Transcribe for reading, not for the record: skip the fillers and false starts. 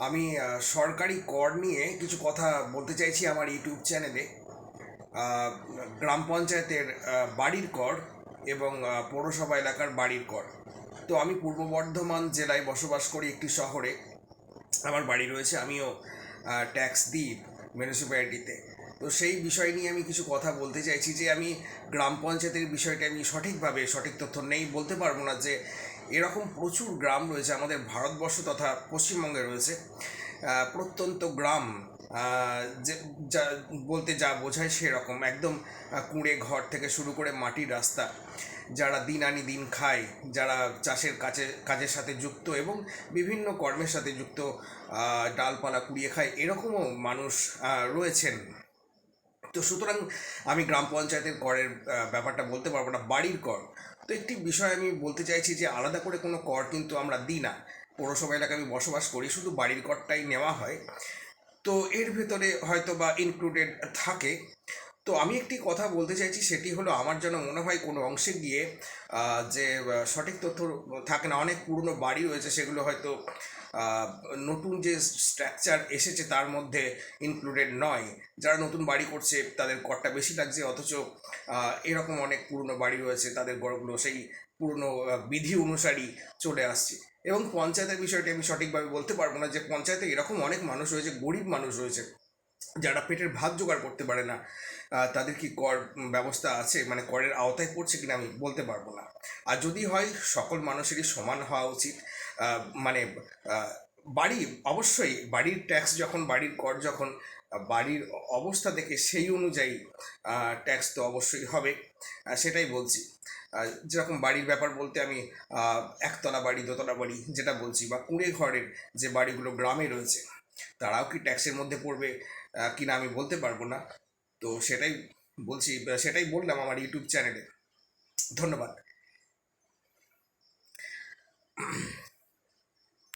আমি সরকারি কর নিয়ে কিছু কথা বলতে চাইছি আমার ইউটিউব চ্যানেলে। আহ, গ্রাম পঞ্চায়েতের বাড়ির কর এবং পৌরসভা এলাকার বাড়ির কর। তো আমি পূর্ব বর্ধমান জেলায় বসবাস করি, একটি শহরে আমার বাড়ি রয়েছে। আমিও ট্যাক্স দিই মিউনিসিপ্যালিটিতে। তো সেই বিষয় নিয়ে আমি কিছু কথা বলতে চাইছি যে আমি গ্রাম পঞ্চায়েতের বিষয়টা আমি সঠিকভাবে সঠিক তথ্য নেই বলতে পারবো না, যে এরকম প্রচুর গ্রাম রয়েছে আমাদের ভারতবর্ষ তথা পশ্চিমবঙ্গে রয়েছে। প্রত্যন্ত গ্রাম, যে যা বলতে যা বোঝায় সেরকম একদম কুঁড়ে ঘর থেকে শুরু করে মাটির রাস্তা, যারা দিন আনি দিন খায়, যারা চাষের কাজের সাথে যুক্ত এবং বিভিন্ন কর্মের সাথে যুক্ত, ডালপালা কুড়িয়ে খায়, এরকমও মানুষ রয়েছেন। তো সুতরাং আমি গ্রাম পঞ্চায়েতের করের ব্যাপারটা বলতে পারবো না। বাড়ির কর, তো একটি বিষয় আমি বলতে চাইছি যে আলাদা করে কোনো কর কিন্তু আমরা দিই না। পৌরসভা এলাকায় আমি বসবাস করি, শুধু বাড়ির করটাই নেওয়া হয়। তো এর ভেতরে হয়তো বা ইনক্লুডেড থাকে। তো আমি একটি কথা বলতে চাইছি, সেটি হলো আমার যেন মনে হয় কোনো অংশে গিয়ে যে সঠিক তথ্য থাকে না। অনেক পুরনো বাড়ি রয়েছে, সেগুলো হয়তো আহ, নতুন যে স্ট্রাকচার এসেছে তার মধ্যে ইনক্লুডেড নয়। যারা নতুন বাড়ি করছে তাদের করটা বেশি লাগছে, অথচ এরকম অনেক পুরনো বাড়ি রয়েছে, তাদের গড়গুলো সেই পুরনো বিধি অনুসারী চলে আসছে। এবং পঞ্চায়েতের বিষয়টি আমি সঠিকভাবে বলতে পারবো না, যে পঞ্চায়েতে এরকম অনেক মানুষ রয়েছে, গরিব মানুষ রয়েছে, যারা পেটের ভাত জোগাড় করতে পারে না। তাদের কি কর ব্যবস্থা আছে, মানে করের আওতায় পড়ছে কিনা আমি বলতে পারবো না। আর যদি হয়, সকল মানুষেরই সমান হওয়া উচিত। মানে আহ, বাড়ি, অবশ্যই বাড়ির ট্যাক্স যখন, বাড়ির কর যখন, বাড়ির অবস্থা দেখে সেই অনুযায়ী ট্যাক্স তো অবশ্যই হবে। সেটাই বলছি। যেরকম বাড়ির ব্যাপার বলতে আমি একতলা বাড়ি, দোতলা বাড়ি যেটা বলছি, বা কুঁড়ে ঘরের যে বাড়িগুলো গ্রামে রয়েছে, তারাও কি ট্যাক্সের মধ্যে পড়বে কিনা আমি বলতে পারবো না। তো সেটাই বলছি, সেটাই বললাম আমার ইউটিউব চ্যানেলে। ধন্যবাদ।